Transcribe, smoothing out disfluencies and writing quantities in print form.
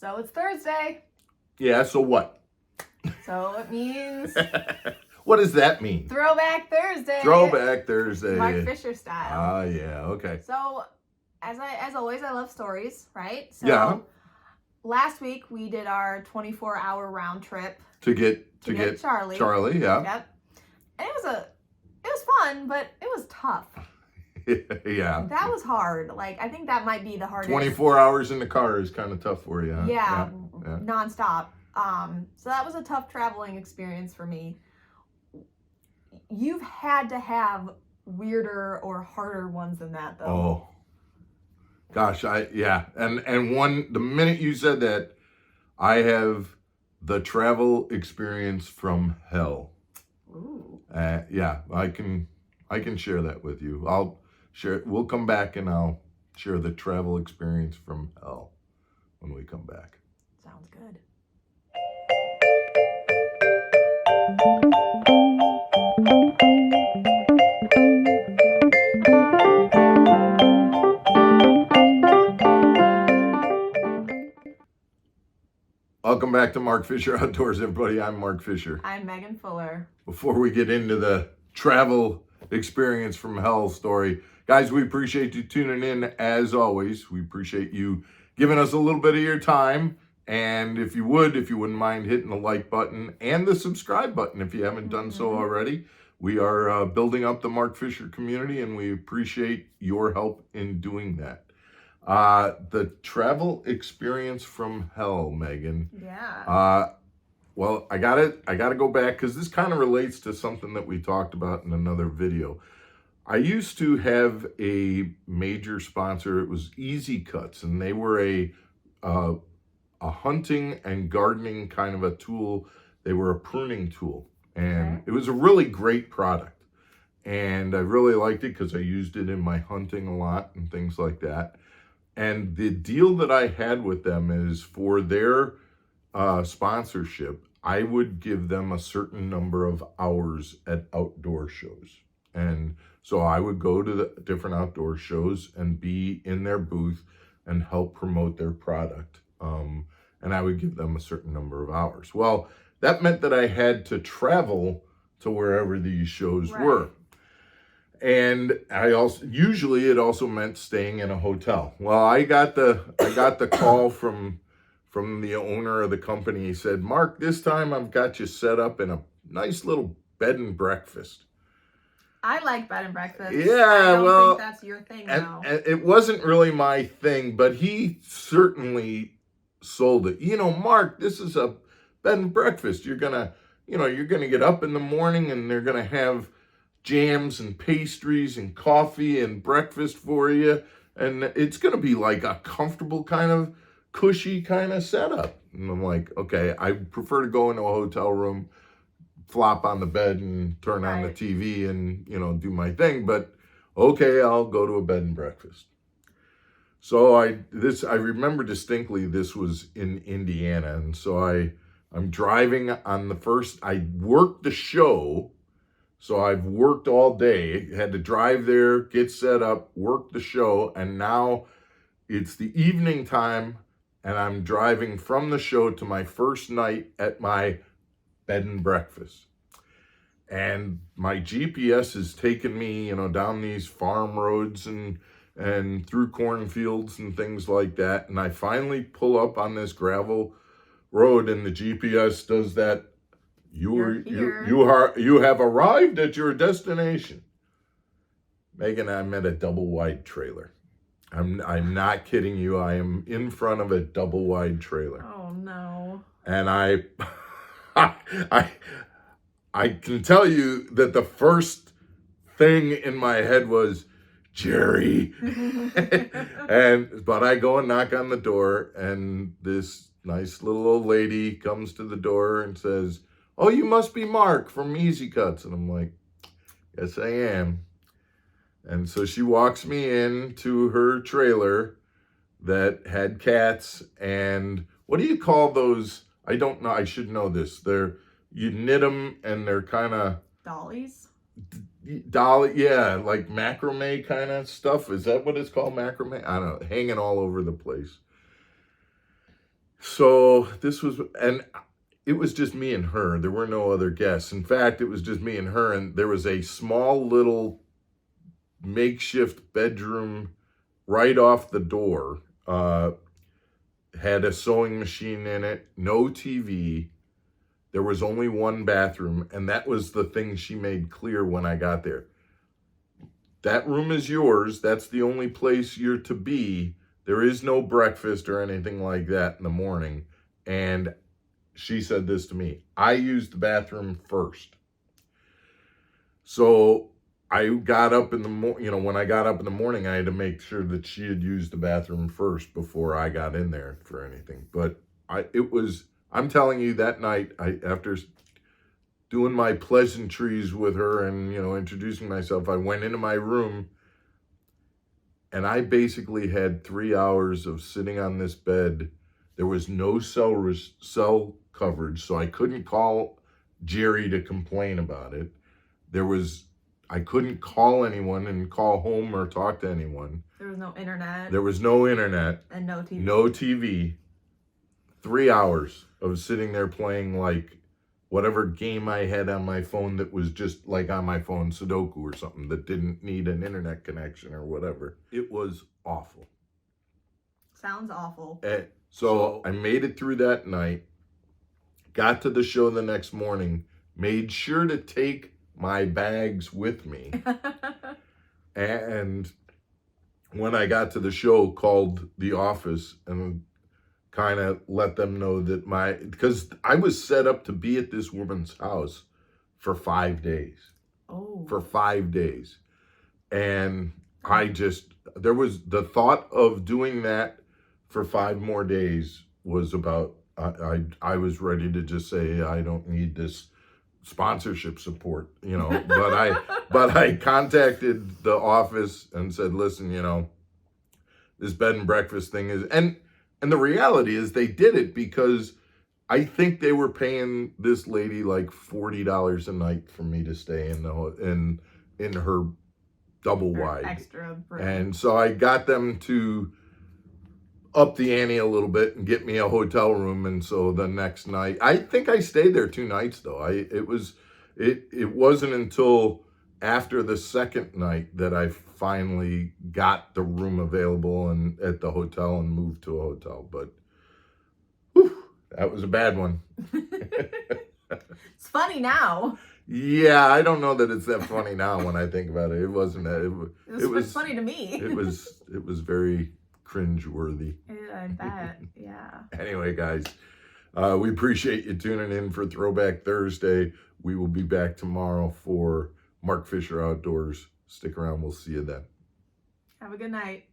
So it's Thursday. Yeah, so what? So it means What does that mean? Throwback Thursday. Throwback Thursday. Mark Fisher style. Ah, yeah, okay. So as always, I love stories, right? So Yeah. last week we did our 24-hour round trip To get Charlie. Charlie, yeah. Yep. And it was fun, but it was tough. Yeah. That was hard. Like, I think that might be the hardest. 24 hours in the car is kind of tough for you, huh? Yeah. Nonstop. So that was a tough traveling experience for me. You've had to have weirder or harder ones than that, though. Oh. Gosh, and the minute you said that, I have the travel experience from hell. Ooh. Yeah, I can share that with you. I'll share. We'll come back and I'll share the travel experience from hell when we come back. Sounds good. Welcome back to Mark Fisher Outdoors, everybody. I'm Mark Fisher. I'm Megan Fuller. Before we get into the travel experience from hell story, guys, we appreciate you tuning in as always. We appreciate you giving us a little bit of your time. And if you wouldn't mind hitting the like button and the subscribe button if you haven't done so already. We are building up the Mark Fisher community, and we appreciate your help in doing that. The travel experience from hell, Megan. Yeah. Well, I gotta go back because this kind of relates to something that we talked about in another video. I used to have a major sponsor. It was Easy Cuts, and they were a hunting and gardening kind of a tool. They were a pruning tool, and it was a really great product. And I really liked it because I used it in my hunting a lot and things like that. And the deal that I had with them is for their sponsorship, I would give them a certain number of hours at outdoor shows. And so I would go to the different outdoor shows and be in their booth and help promote their product. And I would give them a certain number of hours. Well, that meant that I had to travel to wherever these shows were. And it also meant staying in a hotel. Well, I got the call from the owner of the company. He said, "Mark, this time I've got you set up in a nice little bed and breakfast." I like bed and breakfast. Yeah, I don't think that's your thing, though. And it wasn't really my thing, but he certainly sold it. Mark, this is a bed and breakfast. You're gonna get up in the morning and they're gonna have jams and pastries and coffee and breakfast for you. And it's going to be like a comfortable kind of cushy kind of setup. And I'm like, okay, I prefer to go into a hotel room, flop on the bed and turn on the TV and, do my thing. But okay, I'll go to a bed and breakfast. So I remember distinctly this was in Indiana. And so I'm driving on I worked the show. So I've worked all day, had to drive there, get set up, work the show, and now it's the evening time, and I'm driving from the show to my first night at my bed and breakfast. And my GPS is taking me, down these farm roads and through cornfields and things like that. And I finally pull up on this gravel road, and the GPS does that. You have arrived at your destination. Megan, I'm at a double wide trailer. I'm not kidding you. I am in front of a double wide trailer. Oh no. And I can tell you that the first thing in my head was Jerry. But I go and knock on the door, and this nice little old lady comes to the door and says, "Oh, you must be Mark from Easy Cuts." And I'm like, "Yes, I am." And so she walks me into her trailer that had cats. And what do you call those? I don't know. I should know this. You knit them, and they're kind of dollies. Yeah, like macrame kind of stuff. Is that what it's called, macrame? I don't know. Hanging all over the place. So this was, and it was just me and her. There were no other guests. In fact, it was just me and her, and there was a small little makeshift bedroom right off the door. Had a sewing machine in it, no TV. There was only one bathroom, and that was the thing she made clear when I got there. That room is yours. That's the only place you're to be. There is no breakfast or anything like that in the morning. And she said this to me: I used the bathroom first. So I got up in the when I got up in the morning, I had to make sure that she had used the bathroom first before I got in there for anything. But I'm telling you, that night, after doing my pleasantries with her and, introducing myself, I went into my room and I basically had 3 hours of sitting on this bed. There was no cell coverage, so I couldn't call Jerry to complain about it. I couldn't call anyone and call home or talk to anyone. There was no internet. There was no internet. And no TV. No TV. 3 hours of sitting there playing like whatever game I had on my phone that was just like on my phone, Sudoku or something that didn't need an internet connection or whatever. It was awful. Sounds awful. So I made it through that night, got to the show the next morning, made sure to take my bags with me. And when I got to the show, called the office and kind of let them know that because I was set up to be at this woman's house for 5 days. Oh. For 5 days. And there was the thought of doing that for 5 more days was about, I was ready to just say, I don't need this sponsorship support, but I contacted the office and said, listen, this bed and breakfast thing is, and the reality is they did it because I think they were paying this lady like $40 a night for me to stay in her double wide extra room. And so I got them to up the ante a little bit and get me a hotel room. And so the next night, I think I stayed there 2 nights though. It wasn't until after the second night that I finally got the room available and at the hotel and moved to a hotel. But that was a bad one. It's funny now. Yeah, I don't know that it's that funny now when I think about it. It wasn't that. It was funny to me. It was very cringe-worthy. Yeah, I bet. Yeah. Anyway, guys, we appreciate you tuning in for Throwback Thursday. We will be back tomorrow for Mark Fisher Outdoors. Stick around. We'll see you then. Have a good night.